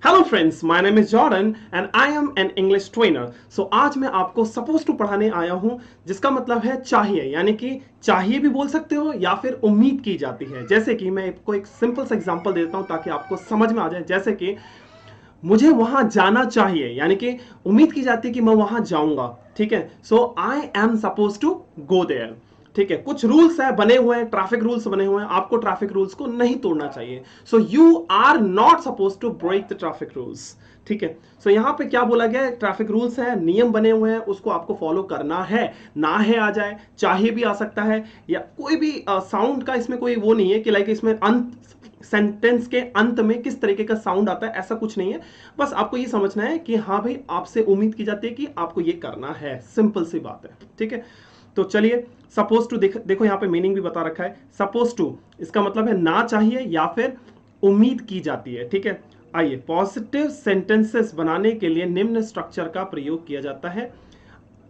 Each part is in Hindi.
Hello friends, my name is Jordan and I am an English trainer. So आज मैं आपको सपोज टू पढ़ाने आया हूं, जिसका मतलब है चाहिए, यानी कि चाहिए भी बोल सकते हो या फिर उम्मीद की जाती है। जैसे कि मैं आपको एक सिंपल सा एग्जांपल देता हूं ताकि आपको समझ में आ जाए। जैसे कि मुझे वहां जाना चाहिए, यानी कि उम्मीद की जाती है कि मैं वहां जाऊंगा। ठीक है, so I am suppose to go there. ठीक है, कुछ रूल्स है बने हुए हैं, ट्रैफिक रूल्स बने हुए हैं, आपको ट्रैफिक रूल्स को नहीं तोड़ना चाहिए। So you are not suppose to break the traffic rules. ठीक है, सो यहां पे क्या बोला गया है, ट्रैफिक रूल्स है, नियम बने हुए हैं, उसको आपको फॉलो करना है। ना है आ जाए, चाहिए भी आ सकता है, या कोई भी साउंड का इसमें कोई वो नहीं है कि लाइक इसमें अंत सेंटेंस के अंत में किस तरीके का साउंड आता है, ऐसा कुछ नहीं है। बस आपको ये समझना है कि हाँ भाई, आपसे उम्मीद की जाती है कि आपको ये करना है। सिंपल सी बात है। ठीक है, तो चलिए सपोज टू देखो यहाँ पे मीनिंग भी बता रखा है। सपोज टू इसका मतलब है ना चाहिए या फिर उम्मीद की जाती है। ठीक है, आइए पॉजिटिव सेंटेंसेस बनाने के लिए निम्न स्ट्रक्चर का प्रयोग किया जाता है।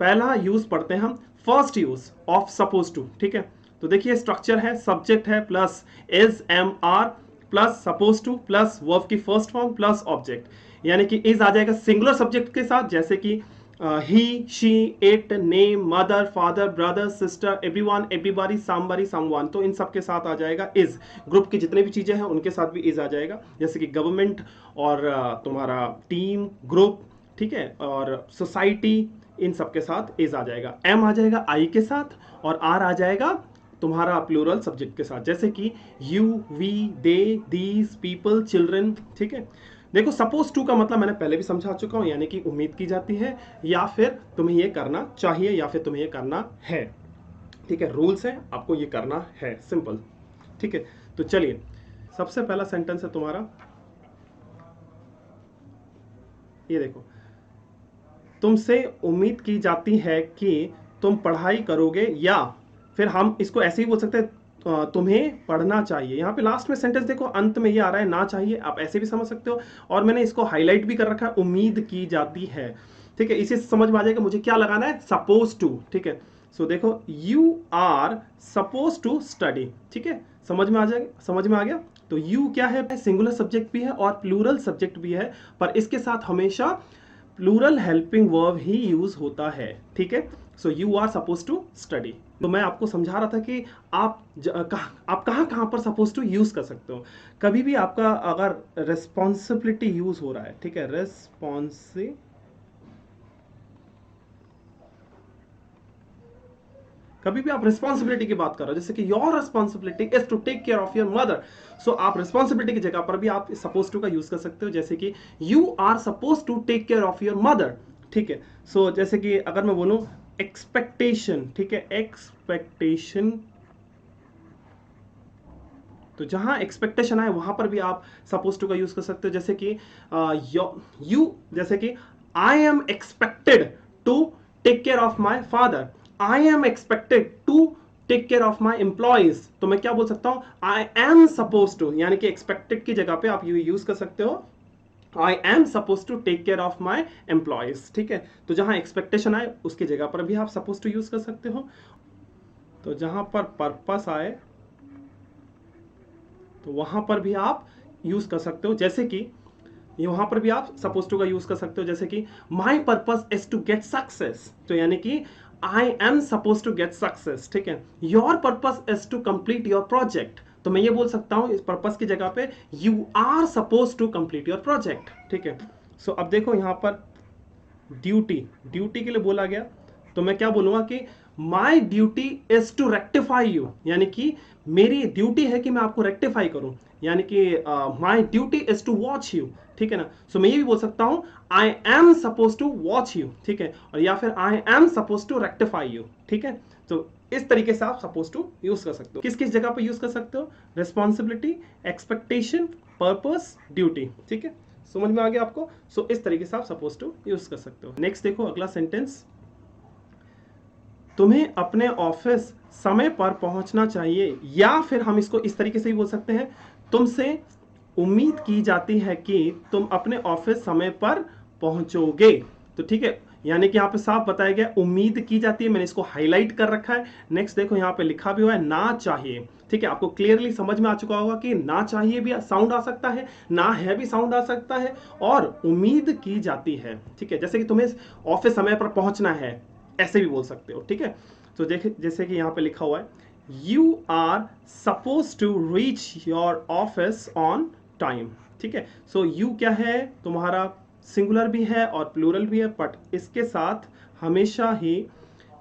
पहला यूज पढ़ते हैं हम, first use of suppose to. ठीक है, तो देखिए स्ट्रक्चर है, सब्जेक्ट है plus is am are plus suppose to plus verb की फर्स्ट फॉर्म प्लस ऑब्जेक्ट, यानी कि इज आ जाएगा सिंगुलर सब्जेक्ट के साथ, जैसे कि he she it name mother father brother sister everyone everybody somebody someone, तो इन सब के साथ आ जाएगा इज। ग्रुप की जितने भी चीजें हैं उनके साथ भी इज आ जाएगा, जैसे कि गवर्नमेंट और तुम्हारा टीम ग्रुप। ठीक है, और सोसाइटी, इन सब के साथ इज आ जाएगा। एम आ जाएगा आई के साथ, और आर आ जाएगा तुम्हारा प्लूरल सब्जेक्ट के साथ, जैसे कि you we they these people children. ठीक है, देखो सपोज टू का मतलब मैंने पहले भी समझा चुका हूं, यानी कि उम्मीद की जाती है या फिर तुम्हें ये करना चाहिए या फिर तुम्हें ये करना है। ठीक है, रूल्स है, आपको ये करना है, सिंपल। ठीक है, तो चलिए सबसे पहला सेंटेंस है तुम्हारा, ये देखो, तुमसे उम्मीद की जाती है कि तुम पढ़ाई करोगे, या फिर हम इसको ऐसे ही बोल सकते हैं, तुम्हें पढ़ना चाहिए। यहाँ पे लास्ट में सेंटेंस देखो, अंत में ये आ रहा है ना चाहिए, आप ऐसे भी समझ सकते हो, और मैंने इसको हाईलाइट भी कर रखा है, उम्मीद की जाती है। ठीक है, इसे समझ में आ जाएगा मुझे क्या लगाना है, सपोज टू। ठीक है, सो देखो you are suppose to study. ठीक है, समझ में आ जाएगा, समझ में आ गया। तो यू क्या है, सिंगुलर सब्जेक्ट भी है और प्लूरल सब्जेक्ट भी है, पर इसके साथ हमेशा प्लूरल हेल्पिंग वर्ब ही यूज होता है। ठीक है, so you are suppose to study. तो मैं आपको समझा रहा था कि आप कहाँ कहाँ पर सपोज टू यूज कर सकते हो। कभी भी आपका अगर रेस्पॉन्सिबिलिटी यूज हो रहा है, ठीक है, कभी भी आप रिस्पॉन्सिबिलिटी की बात कर रहे हो, जैसे कि your responsibility is to take care of your mother, so आप रिस्पॉन्सिबिलिटी की जगह पर भी आप सपोज टू का यूज कर सकते हो, जैसे कि you are suppose to take care of your mother. ठीक है, सो जैसे कि अगर मैं बोलूं एक्सपेक्टेशन, ठीक है, एक्सपेक्टेशन, तो जहां एक्सपेक्टेशन आए वहां पर भी आप सपोज टू का यूज कर सकते हो, जैसे कि यू जैसे कि I am expected to take care of my father, I am expected to take care of my employees, तो मैं क्या बोल सकता हूं, आई एम सपोज टू, यानी कि एक्सपेक्टेड की जगह पे आप यू यूज कर सकते हो, I am suppose to take care of my employees. ठीक है, तो जहां एक्सपेक्टेशन आए उसकी जगह पर भी आप सपोज टू यूज कर सकते हो। तो जहां पर पर्पस आए तो वहां पर भी आप यूज कर सकते हो, जैसे कि वहां पर भी आप सपोज टू का यूज कर सकते हो, जैसे कि my purpose is to get success, तो यानी कि I am suppose to get success. ठीक है, your purpose is to complete your project, तो मैं ये बोल सकता हूं इस पर्पस की जगह पे you are suppose to complete your project. ठीक है, सो अब देखो यहां पर ड्यूटी, ड्यूटी के लिए बोला गया, तो मैं क्या बोलूंगा कि my duty is to rectify you, यानी कि मेरी ड्यूटी है कि मैं आपको रेक्टिफाई करूं, यानी कि my duty is to watch you. ठीक है ना, सो मैं ये भी बोल सकता हूं I am suppose to watch you. ठीक है, और या फिर I am suppose to rectify you. ठीक है, तो इस तरीके से आप सपोज टू यूज कर सकते हो। किस किस जगह पर यूज कर सकते हो, रिस्पॉन्सिबिलिटी, एक्सपेक्टेशन, पर्पस, ड्यूटी। ठीक है, समझ में आ गया आपको। सो इस तरीके से आप सपोज टू यूज कर सकते हो। नेक्स्ट देखो अगला सेंटेंस, तुम्हें अपने ऑफिस समय पर पहुंचना चाहिए, या फिर हम इसको इस तरीके से भी बोल सकते हैं, तुमसे उम्मीद की जाती है कि तुम अपने ऑफिस समय पर पहुंचोगे। तो ठीक है, यानी कि यहाँ पे साफ बताया गया उम्मीद की जाती है, मैंने इसको हाईलाइट कर रखा है। नेक्स्ट देखो यहाँ पे लिखा भी हुआ है ना चाहिए। ठीक है, आपको क्लियरली समझ में आ चुका होगा कि ना चाहिए भी साउंड आ सकता है, ना है भी साउंड आ सकता है, और उम्मीद की जाती है। ठीक है, जैसे कि तुम्हें ऑफिस समय पर पहुंचना है, ऐसे भी बोल सकते हो। ठीक है, तो देखे जैसे कि यहाँ पे लिखा हुआ है you are suppose to reach your office on time. ठीक है, सो यू क्या है, तुम्हारा सिंगुलर भी है और प्लूरल भी है, बट इसके साथ हमेशा ही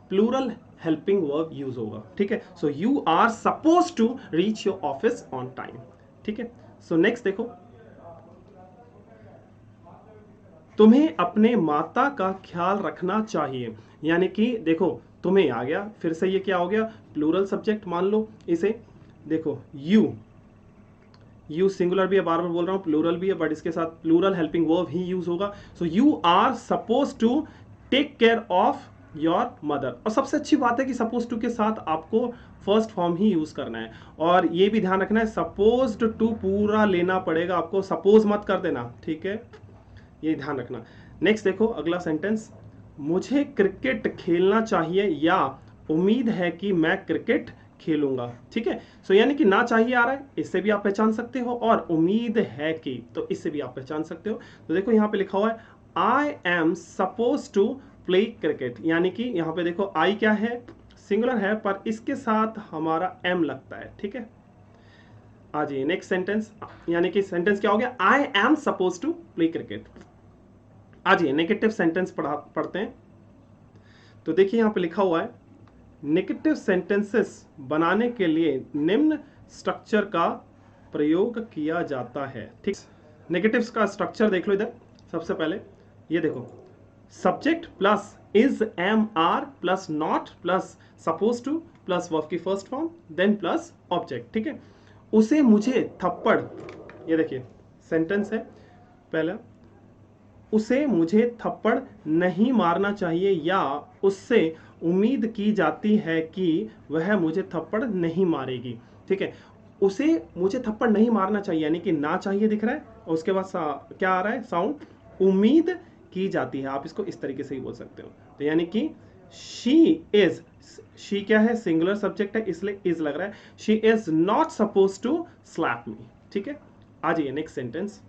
प्लूरल हेल्पिंग वर्ब यूज होगा। ठीक है, so you are suppose to reach your office on time. ठीक है, सो नेक्स्ट देखो, तुम्हें अपने माता का ख्याल रखना चाहिए। यानी कि देखो तुम्हें आ गया, फिर से ये क्या हो गया, प्लूरल सब्जेक्ट मान लो इसे। देखो यू सिंगुलर भी है, बार बार बोल रहा हूं, प्लूरल भी है, बट इसके साथ प्लूरल हेल्पिंग वर्ब ही यूज होगा। So you are suppose to take care of your mother. और सबसे अच्छी बात है कि सपोज टू के साथ आपको फर्स्ट फॉर्म ही यूज करना है, और ये भी ध्यान रखना है सपोज टू पूरा लेना पड़ेगा आपको, सपोज मत कर देना। ठीक है, ये ध्यान रखना। नेक्स्ट देखो अगला सेंटेंस, मुझे क्रिकेट खेलना चाहिए या उम्मीद है कि मैं क्रिकेट खेलूंगा। ठीक है, सो यानी कि ना चाहिए आ रहा है, इससे भी आप पहचान सकते हो, और उम्मीद है कि, तो इससे भी आप पहचान सकते हो। तो देखो यहाँ पे लिखा हुआ है I am suppose to play cricket, यानी कि यहाँ पे देखो आई क्या है, सिंगुलर है, पर इसके साथ हमारा एम लगता है। ठीक है, आ जाइए नेक्स्ट सेंटेंस, यानी कि सेंटेंस क्या हो गया, I am suppose to play cricket. आ जाइए नेगेटिव सेंटेंस पढ़ते हैं। तो देखिए यहाँ पे लिखा हुआ है नेगेटिव सेंटेंसेस बनाने के लिए निम्न स्ट्रक्चर का प्रयोग किया जाता है। ठीक, नेगेटिव्स का स्ट्रक्चर देख लो इधर। सबसे पहले ये देखो, subject plus is am are plus not plus suppose to plus verb की first form then plus object. ठीक है, उसे मुझे थप्पड़, ये देखिए सेंटेंस है पहला, उसे मुझे थप्पड़ नहीं मारना चाहिए या उससे उम्मीद की जाती है कि वह मुझे थप्पड़ नहीं मारेगी। ठीक है, उसे मुझे थप्पड़ नहीं मारना चाहिए, यानी कि ना चाहिए दिख रहा है, और उसके बाद क्या आ रहा है साउंड, उम्मीद की जाती है। आप इसको इस तरीके से ही बोल सकते हो। तो यानी कि शी इज, शी क्या है, सिंगुलर सब्जेक्ट है इसलिए इज लग रहा है, she is not suppose to slap me. ठीक है, आ जाइए नेक्स्ट सेंटेंस,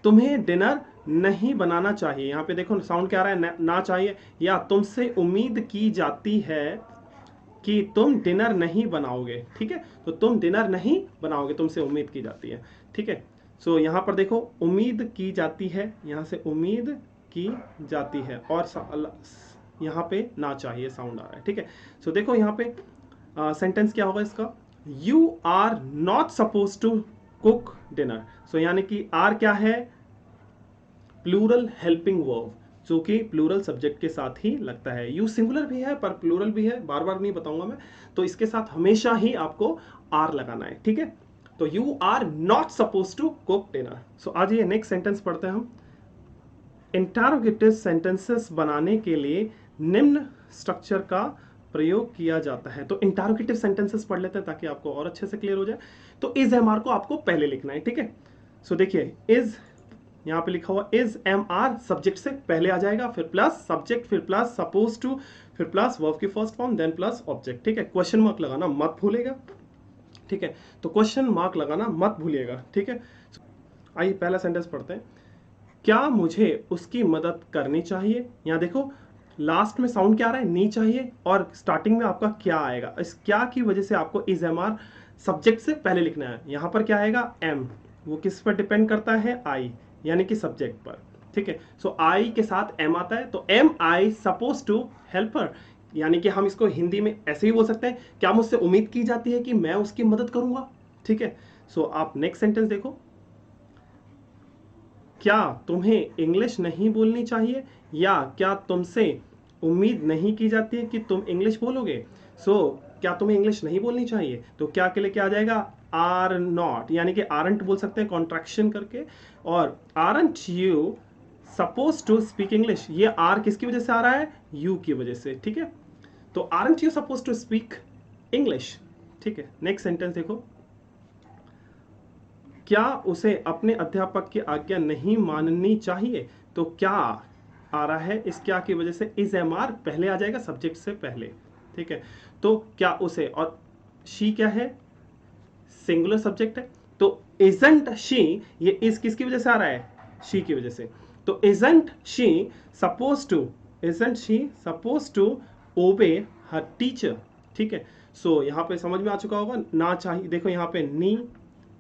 तुम्हें डिनर नहीं बनाना चाहिए। यहां पे देखो साउंड क्या आ रहा है, ना चाहिए, या तुमसे उम्मीद की जाती है कि तुम डिनर नहीं बनाओगे। ठीक है, तो तुम डिनर नहीं बनाओगे, तुमसे उम्मीद की जाती है। ठीक है, सो यहां पर देखो उम्मीद की जाती है, यहां से उम्मीद की जाती है, और यहां पे ना चाहिए साउंड आ रहा है। ठीक है, सो देखो यहां पे सेंटेंस क्या होगा इसका, you are not suppose to cook dinner. So यानी कि आर क्या है, प्लूरल हेल्पिंग वर्ब, जो कि प्लूरल सब्जेक्ट के साथ ही लगता है। यू सिंगुलर भी है पर प्लूरल भी है, बार बार नहीं बताऊंगा मैं, तो इसके साथ हमेशा ही आपको आर लगाना है। ठीक है, तो you are not suppose to cook dinner. So आज ये नेक्स्ट सेंटेंस पढ़ते हैं हम। इंटरोगेटिव सेंटेंसेस बनाने के लिए निम्न स्ट्रक्चर का प्रयोग किया जाता है। तो इंटरोगेटिव सेंटेंसेस पढ़ लेते हैं ताकि आपको और अच्छे से क्लियर हो जाए। तो इज एम आर को आपको पहले लिखना है। ठीक है, सो देखिए इज, यहां पे लिखा हुआ इज एम आर सब्जेक्ट से पहले आ जाएगा, फिर प्लस सब्जेक्ट, फिर प्लस सपोज टू, फिर प्लस वर्ब की first form, then plus object. ठीक है, क्वेश्चन मार्क लगाना मत भूलेगा। ठीक है, तो क्वेश्चन मार्क लगाना मत भूलिएगा। ठीक है, आइए पहला सेंटेंस पढ़ते हैं, क्या मुझे उसकी मदद करनी चाहिए। यहां देखो लास्ट में साउंड क्या आ रहा है, नी चाहिए, और स्टार्टिंग में आपका क्या आएगा, इस क्या की वजह से आपको इज एम आर सब्जेक्ट से पहले लिखना है। यहां पर क्या आएगा, एम, वो किस पर डिपेंड करता है, आई, यानी कि सब्जेक्ट पर। ठीक है, सो आई के साथ एम आता है, तो am I suppose to help her, यानी कि हम इसको हिंदी में ऐसे ही बोल सकते हैं, क्या मुझसे उम्मीद की जाती है कि मैं उसकी मदद करूंगा। ठीक है, सो आप नेक्स्ट सेंटेंस देखो, क्या तुम्हें इंग्लिश नहीं बोलनी चाहिए या क्या तुमसे उम्मीद नहीं की जाती है कि तुम इंग्लिश बोलोगे। सो क्या तुम्हें इंग्लिश नहीं बोलनी चाहिए, तो क्या के लिए क्या आ जाएगा, आर नॉट, यानी कि आरंट बोल सकते हैं कॉन्ट्रैक्शन करके, और aren't you suppose to speak English, ये आर किसकी वजह से आ रहा है, यू की वजह से। ठीक है, तो aren't you suppose to speak English. ठीक है, नेक्स्ट सेंटेंस देखो, क्या उसे अपने अध्यापक की आज्ञा नहीं माननी चाहिए। तो क्या आ रहा है इस क्या की वजह से, इज एम आर पहले आ जाएगा सब्जेक्ट से पहले, ठीक है। तो क्या उसे, और शी क्या है, सिंगुलर सब्जेक्ट है, तो इजंट शी, ये इस किसकी वजह से आ रहा है, शी की वजह से। तो isn't she suppose to, isn't she suppose to obey her teacher, ठीक है। सो यहाँ पे समझ में आ चुका होगा, ना चाहिए, देखो यहाँ पे नी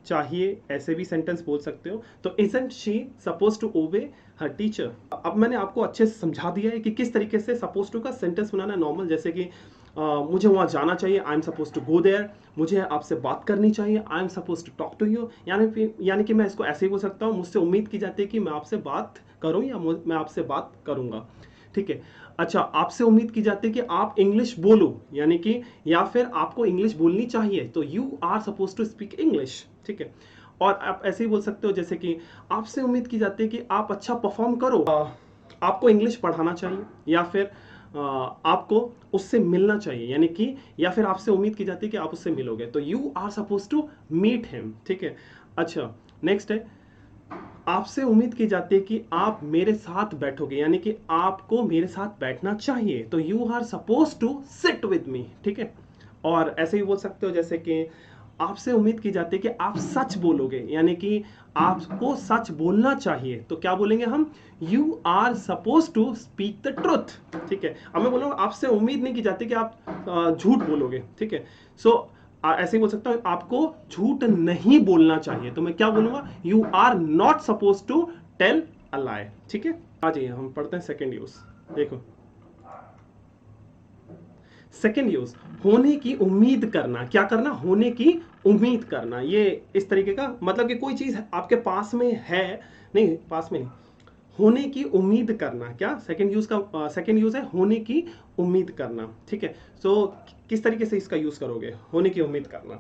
चाहिए, ऐसे भी सेंटेंस बोल सकते हो। तो isn't she suppose to obey her teacher. अब मैंने आपको अच्छे से समझा दिया है कि किस तरीके से सपोज टू का सेंटेंस बनाना है नॉर्मल, जैसे कि मुझे वहाँ जाना चाहिए, I am suppose to go there, मुझे आपसे बात करनी चाहिए, I am suppose to talk to you, यानी कि मैं इसको ऐसे ही बोल सकता हूँ, मुझसे उम्मीद की जाती है कि मैं आपसे बात करूँ या मैं आपसे बात करूँगा, ठीक है। अच्छा, आपसे उम्मीद की जाती है कि आप इंग्लिश बोलो, यानी कि या फिर आपको इंग्लिश बोलनी चाहिए, तो you are suppose to speak English, ठीक है। और आप ऐसे ही बोल सकते हो जैसे कि आपसे उम्मीद की जाती है कि आप अच्छा परफॉर्म करो, आपको इंग्लिश पढ़ाना चाहिए, या फिर आपको उससे मिलना चाहिए, यानी कि या फिर आपसे उम्मीद की जाती है कि आप उससे मिलोगे, तो you are suppose to meet him, ठीक है। अच्छा, नेक्स्ट है, आपसे उम्मीद की जाती है कि आप मेरे साथ बैठोगे, यानी कि आपको मेरे साथ बैठना चाहिए, तो you are suppose to sit with me, ठीक है। और ऐसे ही बोल सकते हो जैसे कि आपसे उम्मीद की जाती है कि आप सच बोलोगे, यानी कि आपको सच बोलना चाहिए, तो क्या बोलेंगे हम, you are suppose to speak the truth, ठीक है। अब मैं बोलूँगा आपसे उम्मीद नहीं की जाती कि आप झूठ बोलोगे, ठीक है। सो ऐसे ही बोल सकता हूँ, आपको झूठ नहीं बोलना चाहिए, तो मैं क्या बोलूंगा, you are not suppose to tell a lie, ठीक है। आ जाइए हम पढ़ते हैं सेकेंड यूज। देखो सेकेंड यूज, होने की उम्मीद करना, क्या करना, होने की उम्मीद करना, ये इस तरीके का मतलब कि कोई चीज आपके पास में है, नहीं पास में नहीं, होने की उम्मीद करना, क्या सेकंड यूज का सेकंड यूज है होने की उम्मीद करना, ठीक है। सो किस तरीके से इसका यूज करोगे, होने की उम्मीद करना,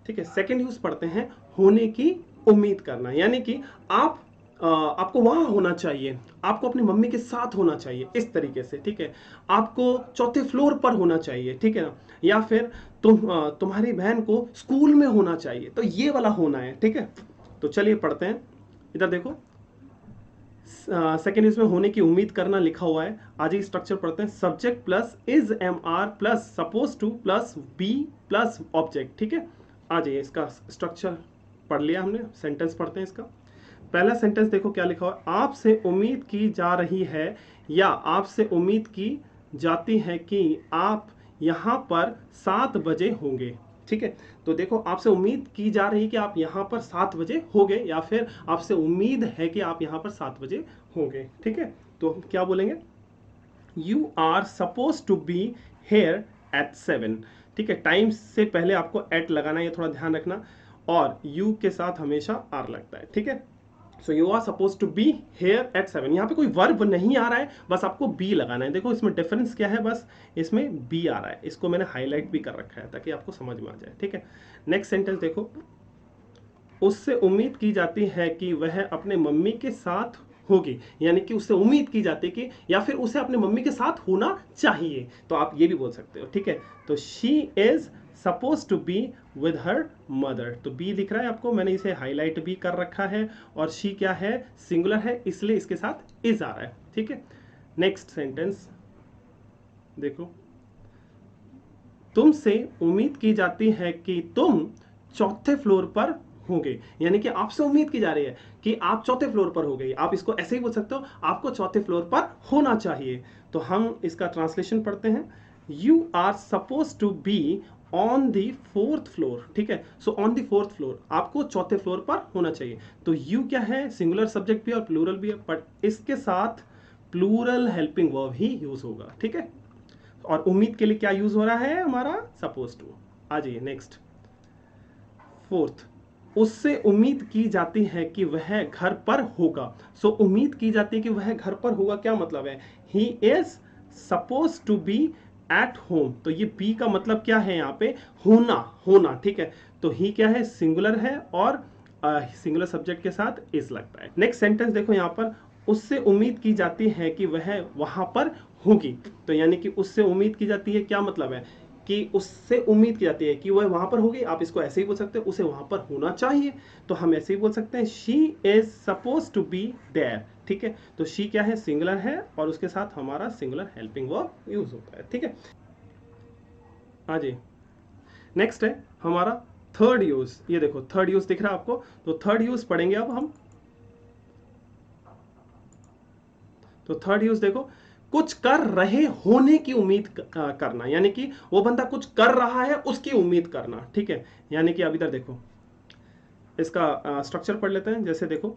ठीक है। सेकंड यूज पढ़ते हैं, होने की उम्मीद करना, यानी कि आप आपको वहां होना चाहिए, आपको अपनी मम्मी के साथ होना चाहिए, इस तरीके से, ठीक है। आपको चौथे फ्लोर पर होना चाहिए, ठीक है ना, या फिर तुम्हारी बहन को स्कूल में होना चाहिए, तो ये वाला होना है, ठीक है। तो चलिए पढ़ते हैं, इधर देखो, सेकेंड इसमें होने की उम्मीद करना लिखा हुआ है। आज ही स्ट्रक्चर पढ़ते हैं, subject plus is am are plus suppose to plus be plus object, ठीक है। आ जाइए, इसका स्ट्रक्चर पढ़ लिया हमने, सेंटेंस पढ़ते हैं इसका। पहला सेंटेंस देखो क्या लिखा हुआ है, आपसे उम्मीद की जा रही है या आपसे उम्मीद की जाती है कि आप यहाँ पर 7 बजे होंगे, ठीक है। तो देखो आपसे उम्मीद की जा रही है कि आप यहाँ पर 7 बजे होंगे, या फिर आपसे उम्मीद है कि आप यहाँ पर 7 बजे होंगे, ठीक है। तो हम क्या बोलेंगे, you are suppose to be here at 7, ठीक है। टाइम से पहले आपको एट लगाना है, ये थोड़ा ध्यान रखना, और यू के साथ हमेशा आर लगता है, ठीक है। So you are suppose to be here at 7, यहाँ पे कोई वर्ब नहीं आ रहा है, बस आपको बी लगाना है। देखो इसमें डिफरेंस क्या है, बस इसमें बी आ रहा है, इसको मैंने हाईलाइट भी कर रखा है ताकि आपको समझ में आ जाए, ठीक है। नेक्स्ट सेंटेंस देखो, उससे उम्मीद की जाती है कि वह अपने मम्मी के साथ होगी, यानी कि उससे उम्मीद की जाती है कि, या फिर उसे अपने मम्मी के साथ होना चाहिए, तो आप ये भी बोल सकते हो, ठीक है। तो she is suppose to be with her mother, तो बी दिख रहा है आपको, मैंने इसे हाईलाइट भी कर रखा है, और शी क्या है, सिंगुलर है, इसलिए इसके साथ इज आ रहा है, ठीक है। नेक्स्ट सेंटेंस देखो, तुमसे उम्मीद की जाती है कि तुम चौथे फ्लोर पर होंगे, यानी कि आपसे उम्मीद की जा रही है कि आप चौथे फ्लोर पर होंगे, आप इसको ऐसे ही बोल सकते हो, आपको चौथे फ्लोर पर होना चाहिए। तो हम इसका ट्रांसलेशन पढ़ते हैं, you are suppose to be on the 4th floor, ठीक है। So on the 4th floor, आपको चौथे फ्लोर पर होना चाहिए। तो यू क्या है, सिंगुलर सब्जेक्ट भी और प्लूरल भी है, बट इसके साथ प्लूरल हेल्पिंग वर्ब ही यूज होगा, ठीक है। और उम्मीद के लिए क्या यूज हो रहा है हमारा, सपोज टू। आ जाइए नेक्स्ट, फोर्थ, उससे उम्मीद की जाती है कि वह घर पर होगा। सो उम्मीद की जाती है कि वह घर पर होगा, क्या मतलब है, he is suppose to be at home, तो ये बी का मतलब क्या है यहाँ पे, होना, होना, ठीक है। तो ही क्या है, सिंगुलर है, और सिंगुलर सब्जेक्ट के साथ इज लगता है। नेक्स्ट सेंटेंस देखो यहाँ पर, उससे उम्मीद की जाती है कि वह वहां पर होगी, तो यानी कि उससे उम्मीद की जाती है, क्या मतलब है, कि उससे उम्मीद की जाती है कि वह वहां पर होगी, आप इसको ऐसे ही बोल सकते हैं, उसे वहां पर होना चाहिए, तो हम ऐसे ही बोल सकते हैं she is suppose to be there. ठीक है, तो शी क्या है, सिंगुलर है और उसके साथ हमारा सिंगुलर हेल्पिंग वर्ब यूज होता है। ठीक है, हाँ जी। नेक्स्ट है हमारा थर्ड यूज। ये देखो थर्ड यूज दिख रहा है आपको, तो थर्ड यूज पढ़ेंगे अब हम। तो थर्ड यूज देखो, कुछ कर रहे होने की उम्मीद करना, यानी कि वो बंदा कुछ कर रहा है उसकी उम्मीद करना। ठीक है, यानी कि अब इधर देखो, इसका स्ट्रक्चर पढ़ लेते हैं। जैसे देखो,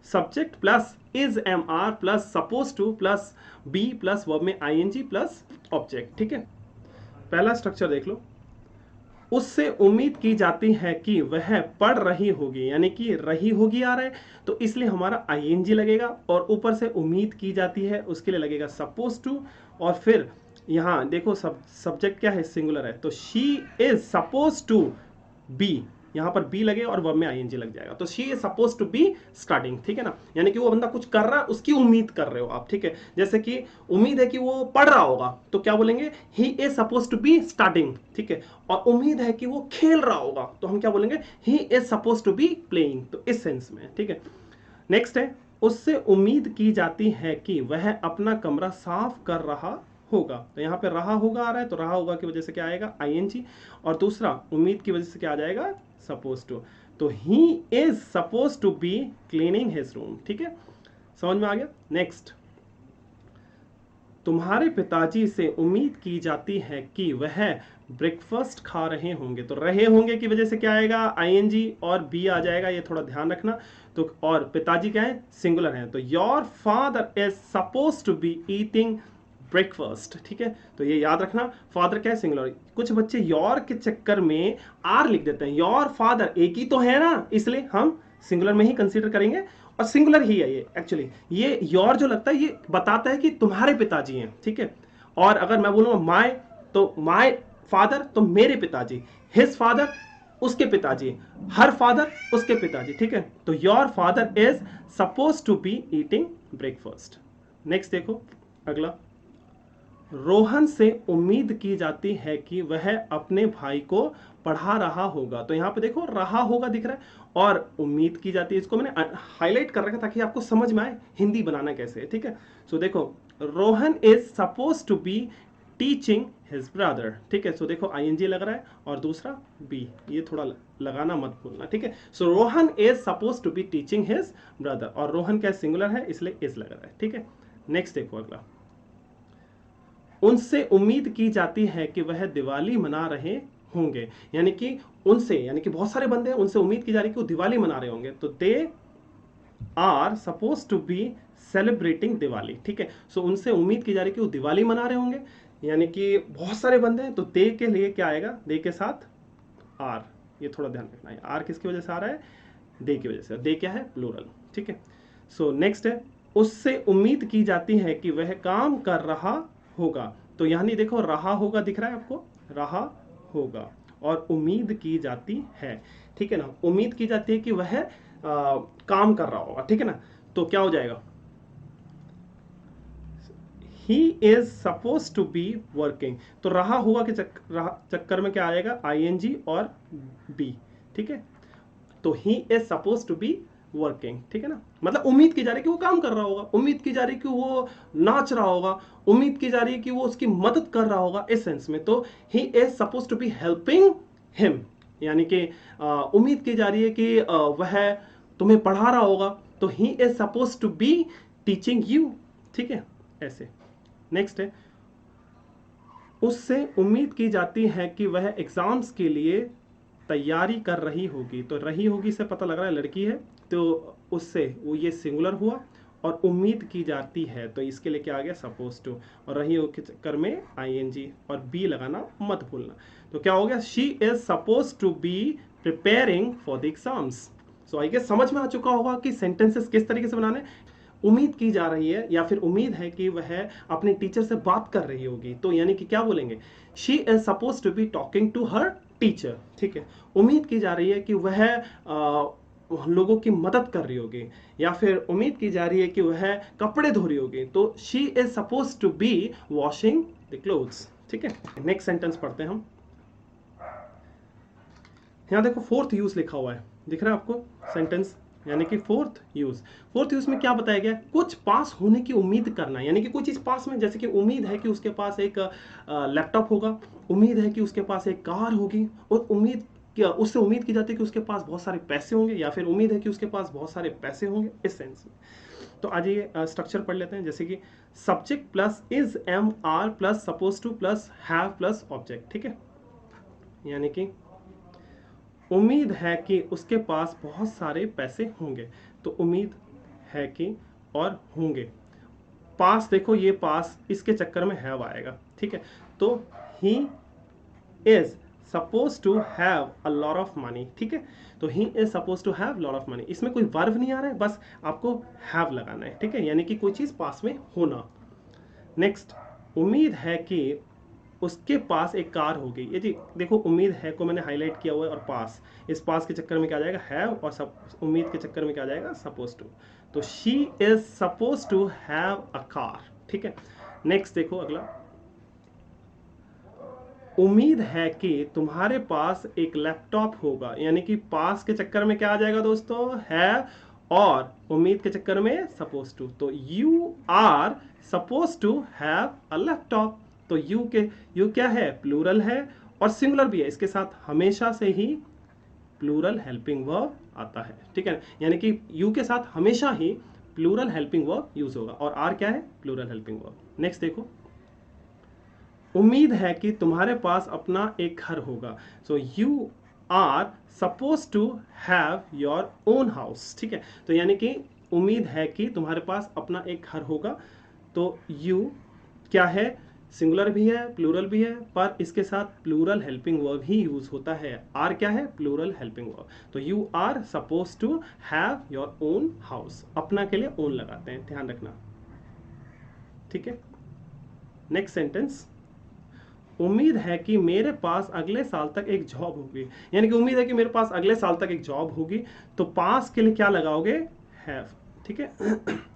subject plus is am are plus suppose to plus be plus verb में आईएनजी प्लस ऑब्जेक्ट। ठीक है, पहला स्ट्रक्चर देख लो, उससे उम्मीद की जाती है कि वह पढ़ रही होगी, यानी कि रही होगी आ रहा है, तो इसलिए हमारा आईएनजी लगेगा, और ऊपर से उम्मीद की जाती है उसके लिए लगेगा सपोज टू, और फिर यहां देखो सब्जेक्ट क्या है, सिंगुलर है, तो she is suppose to be, यहां पर बी लगे और वर्ब में आईएनजी लग जाएगा, तो she is suppose to be starting. ठीक है ना, यानी कि वो बंदा कुछ कर रहा है उसकी उम्मीद कर रहे हो आप। ठीक है, जैसे कि उम्मीद है कि वो पढ़ रहा होगा, तो क्या बोलेंगे, he is suppose to be starting. ठीक है, और उम्मीद है कि वो खेल रहा होगा, तो हम क्या बोलेंगे, he is suppose to be playing, तो इस सेंस में। ठीक है, नेक्स्ट है, उससे उम्मीद की जाती है कि वह अपना कमरा साफ कर रहा होगा, तो यहाँ पे रहा होगा आ रहा है, तो रहा होगा की वजह से क्या आएगा, आईएनजी, और दूसरा उम्मीद की वजह से क्या आ जाएगा, सपोज टू, तो he is suppose to be cleaning his room. ठीक है, समझ में आ गया। नेक्स्ट, तुम्हारे पिताजी से उम्मीद की जाती है कि वह ब्रेकफास्ट खा रहे होंगे, तो रहे होंगे की वजह से क्या आएगा, आईएनजी और बी आ जाएगा, ये थोड़ा ध्यान रखना। तो और पिताजी क्या है, सिंगुलर है, तो your father is suppose to be eating breakfast. ठीक है, तो ये याद रखना, फादर क्या है, सिंगुलर। कुछ बच्चे योर के चक्कर में आर लिख देते हैं, योर फादर एक ही तो है ना, इसलिए हम सिंगुलर में ही कंसीडर करेंगे, और सिंगुलर ही है ये एक्चुअली। ये योर जो लगता है ये बताता है कि तुम्हारे पिताजी हैं। ठीक है, और अगर मैं बोलूंगा माय, तो माय फादर तो मेरे पिताजी, हिज फादर उसके पिताजी, हर फादर उसके पिताजी। ठीक है, तो your father is suppose to be eating breakfast. Next देखो अगला, रोहन से उम्मीद की जाती है कि वह अपने भाई को पढ़ा रहा होगा, तो यहां पे देखो रहा होगा दिख रहा है, और उम्मीद की जाती है, इसको मैंने हाईलाइट कर रखा ताकि आपको समझ में आए हिंदी बनाना कैसे है। ठीक है, सो देखो, Rohan is suppose to be teaching his brother. ठीक है, सो देखो आईएनजी लग रहा है और दूसरा बी, ये थोड़ा लगाना मत भूलना। ठीक है, so Rohan is suppose to be teaching his brother, और रोहन क्या सिंगुलर है इसलिए इज लग रहा है। ठीक है, नेक्स्ट देखो अगला, उनसे उम्मीद की जाती है कि वह दिवाली मना रहे होंगे, यानी कि उनसे, यानी कि बहुत सारे बंदे हैं, उनसे उम्मीद की जा रही है कि वो दिवाली मना रहे होंगे, तो they are suppose to be celebrating Diwali. ठीक है, सो उनसे उम्मीद की जा रही है कि वो दिवाली मना रहे होंगे, यानी कि बहुत सारे बंदे हैं, तो दे के लिए क्या आएगा, दे के साथ आर, ये थोड़ा ध्यान रखना है, आर किसकी वजह से आ रहा है, दे की वजह से, दे क्या है, प्लूरल। ठीक है, सो नेक्स्ट है, उससे उम्मीद की जाती है कि वह काम कर रहा होगा, तो यानी देखो रहा होगा दिख रहा है आपको, रहा होगा, और उम्मीद की जाती है। ठीक है ना, उम्मीद की जाती है कि वह काम कर रहा होगा। ठीक है ना, तो क्या हो जाएगा, he is suppose to be working, तो रहा होगा के चक्कर में क्या आएगा, आईएनजी और बी। ठीक है, तो he is suppose to be working. ठीक है ना, मतलब उम्मीद की जा रही है कि वो काम कर रहा होगा, उम्मीद की जा रही है कि वो नाच रहा होगा, उम्मीद की जा रही है कि वो उसकी मदद कर रहा होगा, इस सेंस में, तो he is suppose to be helping him, यानी कि उम्मीद की जा रही है कि वह तुम्हें पढ़ा रहा होगा, तो he is suppose to be teaching you. ठीक है, ऐसे। नेक्स्ट है, उससे उम्मीद की जाती है कि वह एग्जाम्स के लिए तैयारी कर रही होगी, तो रही होगी से पता लग रहा है लड़की है, तो उससे वो ये सिंगुलर हुआ, और उम्मीद की जाती है, तो इसके लिए क्या आ गया, सपोज टू, और रही हो के चक्कर में आईएनजी और बी लगाना मत भूलना, तो क्या हो गया, she is suppose to be preparing for the exams. So I guess समझ में आ चुका होगा कि सेंटेंसेस किस तरीके से बनाने। उम्मीद की जा रही है या फिर उम्मीद है कि वह अपने टीचर से बात कर रही होगी, तो यानी कि क्या बोलेंगे, she is suppose to be talking to her teacher. ठीक है, उम्मीद की जा रही है कि वह लोगों की मदद कर रही होगी, या फिर उम्मीद की जा रही है कि वह कपड़े धो रही होगी, तो she is suppose to be washing the clothes. ठीक है, नेक्स्ट सेंटेंस पढ़ते हैं हम। यहाँ देखो फोर्थ यूज लिखा हुआ है, दिख रहा है आपको सेंटेंस, यानी कि फोर्थ यूज। फोर्थ यूज में क्या बताया गया है? कुछ पास होने की उम्मीद करना, यानी कि कोई चीज पास में, जैसे कि उम्मीद है कि उसके पास एक लैपटॉप होगा, उम्मीद है कि उसके पास एक कार होगी, और उससे उम्मीद की जाती है कि उसके पास बहुत सारे पैसे होंगे, या फिर उम्मीद है कि उसके पास बहुत सारे पैसे होंगे, इस सेंस में। तो आज ये स्ट्रक्चर पढ़ लेते हैं, जैसे कि subject plus is am are plus suppose to plus have plus object. ठीक है, यानी कि उम्मीद है कि उसके पास बहुत सारे पैसे होंगे, तो उम्मीद है कि और होंगे। पास देखो, ये पास इसके चक्कर में हैव आएगा। ठीक है, तो he is suppose to have a lot of money. ठीक है, तो he is suppose to have lot of money, इसमें कोई वर्ब नहीं आ रहा है, बस आपको हैव लगाना है। ठीक है, यानी कि कोई चीज पास में होना। नेक्स्ट, उम्मीद है कि उसके पास एक कार होगी। ये जी देखो, उम्मीद है को मैंने हाईलाइट किया हुआ है, और पास, इस पास के चक्कर में क्या आ जाएगा? हैव, और सब उम्मीद के चक्कर में क्या आ जाएगा? Suppose to. तो she is suppose to have a car. ठीक है, नेक्स्ट देखो अगला, उम्मीद है कि तुम्हारे पास एक लैपटॉप होगा, यानी कि पास के चक्कर में क्या आ जाएगा दोस्तों? है, और उम्मीद के चक्कर में सपोज टू। तो you are suppose to have a laptop. तो यू क्या है? प्लूरल है, और सिंगुलर भी है, इसके साथ हमेशा से ही प्लूरल हेल्पिंग वर्ब आता है। ठीक है, यानी कि यू के साथ हमेशा ही प्लूरल हेल्पिंग वर्ब यूज होगा, और आर क्या है? Plural helping verb. नेक्स्ट देखो, उम्मीद है कि तुम्हारे पास अपना एक घर होगा। So you are suppose to have your own house. ठीक है, तो यानी कि उम्मीद है कि तुम्हारे पास अपना एक घर होगा, तो यू क्या है? सिंगुलर भी है, प्लूरल भी है, पर इसके साथ प्लूरल हेल्पिंग वर्ब ही यूज होता है। आर क्या है? Plural helping verb. तो you are suppose to have your own house, अपना के लिए ओन लगाते हैं, ध्यान रखना। ठीक है, नेक्स्ट सेंटेंस, उम्मीद है कि मेरे पास अगले साल तक एक जॉब होगी, यानी कि उम्मीद है कि मेरे पास अगले साल तक एक जॉब होगी, तो पास के लिए क्या लगाओगे? हैव। ठीक है,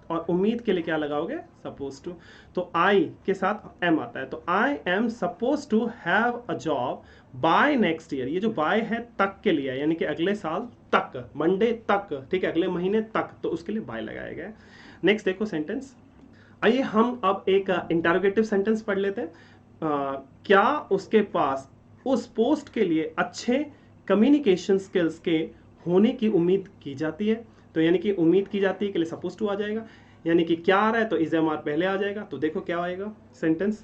और उम्मीद के लिए क्या लगाओगे? Suppose to. तो आई के साथ एम आता है, तो I am suppose to have a job by next year. ये जो बाय है तक के लिए, यानी कि अगले साल तक, मंडे तक। ठीक है, अगले महीने तक, तो उसके लिए बाय लगाया गया है। नेक्स्ट देखो सेंटेंस, आइए हम अब एक इंटरोगेटिव सेंटेंस पढ़ लेते हैं। क्या उसके पास उस पोस्ट के लिए अच्छे कम्युनिकेशन स्किल्स के होने की उम्मीद की जाती है? तो यानी कि उम्मीद की जाती है के लिए सपोज टू आ जाएगा, यानी कि क्या आ रहा है तो इज एम आर पहले आ जाएगा। तो देखो क्या आएगा sentence,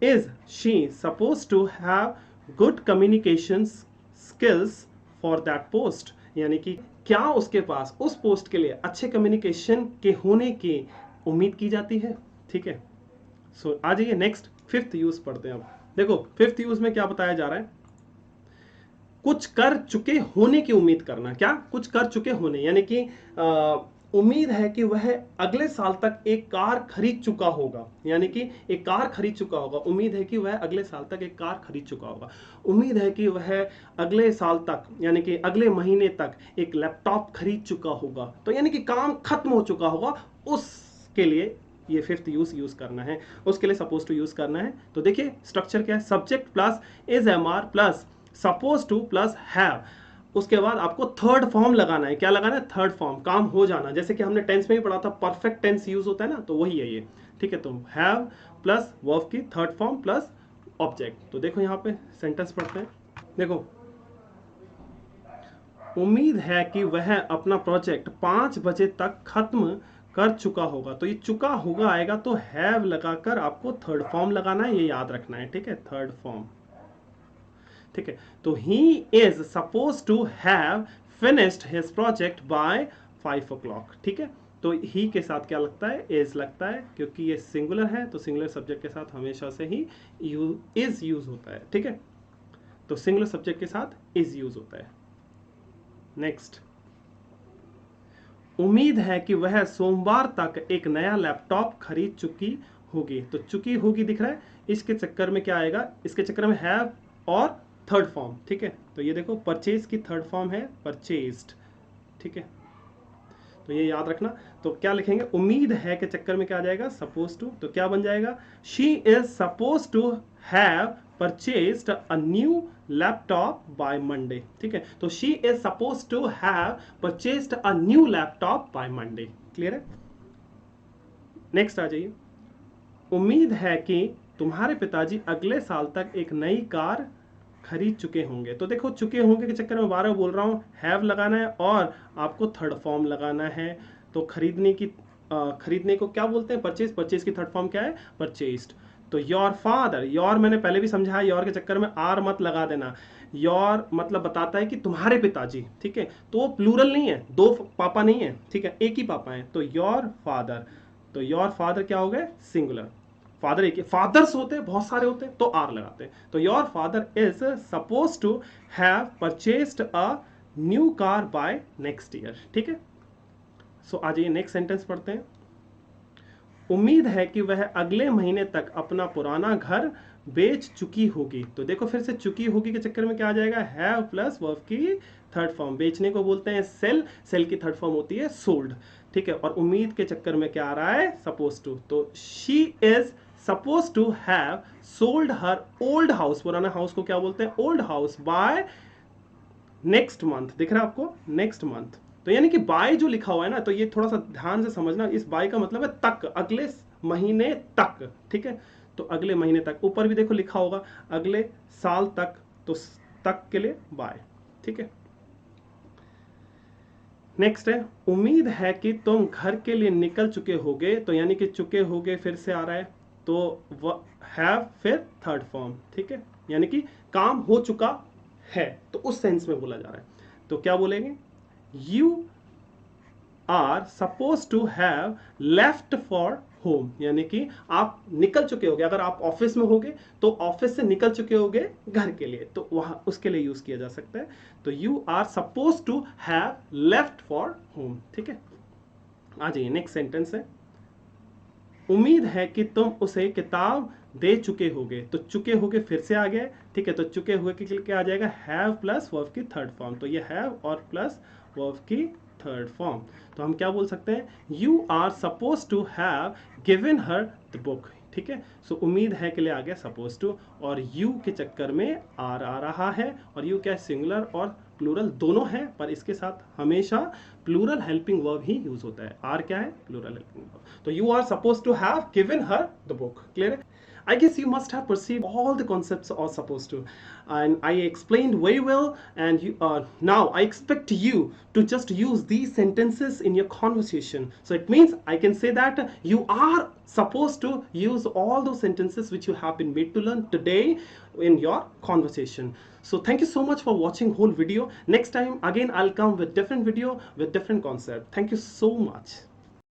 is she suppose to have good communication skills for that post, यानी कि क्या उसके पास उस पोस्ट के लिए अच्छे कम्युनिकेशन के होने की उम्मीद की जाती है। ठीक है, सो आ जाइए नेक्स्ट फिफ्थ यूज पढ़ते हैं। अब देखो फिफ्थ यूज में क्या बताया जा रहा है? कुछ कर चुके होने की उम्मीद करना। क्या? कुछ कर चुके होने, यानी कि उम्मीद है कि वह अगले साल तक एक कार खरीद चुका होगा, यानी कि एक कार खरीद चुका होगा। उम्मीद है कि वह अगले साल तक एक कार खरीद चुका होगा। उम्मीद है कि वह अगले साल तक, यानी कि अगले महीने तक एक लैपटॉप खरीद चुका होगा, तो यानी कि काम खत्म हो चुका होगा, उसके लिए ये फिफ्थ यूज करना है, उसके लिए सपोज टू यूज करना है। तो देखिए स्ट्रक्चर क्या है, subject plus is am are plus suppose to plus have, उसके बाद आपको थर्ड फॉर्म लगाना है। क्या लगाना है? थर्ड फॉर्म, काम हो जाना, जैसे कि हमने टेंस में ही पढ़ा था, परफेक्ट टेंस यूज होता है ना, तो वही है ये। ठीक है, तो हैव प्लस वर्ब की थर्ड फॉर्म प्लस ऑब्जेक्ट। तो देखो यहाँ पे सेंटेंस पढ़ते हैं। देखो, उम्मीद है कि वह अपना प्रोजेक्ट 5 बजे तक खत्म कर चुका होगा। तो ये चुका होगा आएगा, तो हैव लगाकर आपको थर्ड फॉर्म लगाना है, ये याद रखना है। ठीक है, थर्ड फॉर्म। ठीक है, तो he is suppose to have finished his project by 5 o'clock। ठीक है, तो ही के साथ क्या लगता है? इज लगता है, क्योंकि ये सिंगुलर है, तो सिंगुलर सब्जेक्ट के साथ हमेशा से ही इज यूज होता है। ठीक है, तो सिंगुलर सब्जेक्ट के साथ इज यूज होता है। नेक्स्ट, उम्मीद है कि वह सोमवार तक एक नया लैपटॉप खरीद चुकी होगी। तो चुकी होगी दिख रहा है, इसके चक्कर में क्या आएगा? इसके चक्कर में हैव और थर्ड फॉर्म। ठीक है, तो ये देखो परचेज की थर्ड फॉर्म है परचेज्ड। ठीक है, तो ये याद रखना। तो क्या लिखेंगे, उम्मीद है के चक्कर में क्या आ जाएगा, सपोज टू, तो क्या बन जाएगा, she is suppose to have purchased a new laptop by Monday. ठीक है, तो she is suppose to have purchased a new laptop by Monday. Clear है। नेक्स्ट आ जाइए, उम्मीद है कि तुम्हारे पिताजी अगले साल तक एक नई कार खरीद चुके होंगे। तो देखो, चुके होंगे के चक्कर में बार बार बोल रहा हूँ, हैव लगाना है और आपको थर्ड फॉर्म लगाना है। तो खरीदने को क्या बोलते हैं, परचेज। परचेज की थर्ड फॉर्म क्या है, परचेज्ड। तो योर फादर, योर मैंने पहले भी समझाया, योर के चक्कर में आर मत लगा देना। योर मतलब बताता है कि तुम्हारे पिताजी, ठीक है, तो वो प्लूरल नहीं है, दो पापा नहीं है, ठीक है, एक ही पापा है। तो योर फादर, तो योर फादर क्या हो गए, सिंगुलर। फादर एक, फादर्स होते हैं बहुत सारे होते हैं, तो आर लगाते हैं। तो your father is suppose to have purchased a new car by next year. ठीक है, सो आ जाइए नेक्स्ट सेंटेंस पढ़ते हैं। उम्मीद है कि वह अगले महीने तक अपना पुराना घर बेच चुकी होगी। तो देखो फिर से चुकी होगी के चक्कर में क्या आ जाएगा, हैव प्लस वर्ब की थर्ड फॉर्म। बेचने को बोलते हैं सेल, सेल की थर्ड फॉर्म होती है सोल्ड। ठीक है, और उम्मीद के चक्कर में क्या आ रहा है, सपोज टू। तो she is suppose to have sold her old house, पुराना हाउस को क्या बोलते हैं, old house, by next month. दिख रहा है आपको, नेक्स्ट मंथ। तो यानी कि बाय जो लिखा हुआ है ना, तो ये थोड़ा सा ध्यान से समझना, इस बाय का मतलब है तक, अगले महीने तक। ठीक है, तो अगले महीने तक, ऊपर भी देखो लिखा होगा अगले साल तक, तो तक के लिए बाय। ठीक है, नेक्स्ट है, उम्मीद है कि तुम घर के लिए निकल चुके होगे। तो यानी कि चुके होगे फिर से आ रहा है, तो हैव फिर थर्ड फॉर्म। ठीक है, यानी कि काम हो चुका है, तो उस सेंस में बोला जा रहा है। तो क्या बोलेंगे, you are suppose to have left for home, यानी कि आप निकल चुके होगे। अगर आप ऑफिस में होगे तो ऑफिस से निकल चुके होगे घर के लिए, तो वहां उसके लिए यूज किया जा सकता है। तो you are suppose to have left for home. ठीक है, आ जाइए नेक्स्ट सेंटेंस है, उम्मीद है कि तुम उसे किताब दे चुके होगे। तो चुके होगे फिर से आ गया। ठीक है, तो चुके हुए के लिए क्या आ जाएगा, हैव प्लस वर्ब की थर्ड फॉर्म। तो ये हैव और प्लस वर्ब की थर्ड फॉर्म। तो हम क्या बोल सकते हैं, you are suppose to have given her the book. ठीक है, सो उम्मीद है के लिए आ गया सपोज टू, और यू के चक्कर में आर आ रहा है, और यू क्या है, सिंगुलर और प्लूरल दोनों है, पर इसके साथ हमेशा प्लूरल हेल्पिंग वर्ब ही यूज होता है। आर क्या है, प्लूरल हेल्पिंग वर्ब। तो you are suppose to have given her the book. Clear है। I guess you must have perceived all the concepts are supposed to, and I explained very well. And now I expect you to just use these sentences in your conversation. So it means I can say that you are supposed to use all those sentences which you have been made to learn today in your conversation. So thank you so much for watching whole video. Next time again I'll come with different video with different concept. Thank you so much.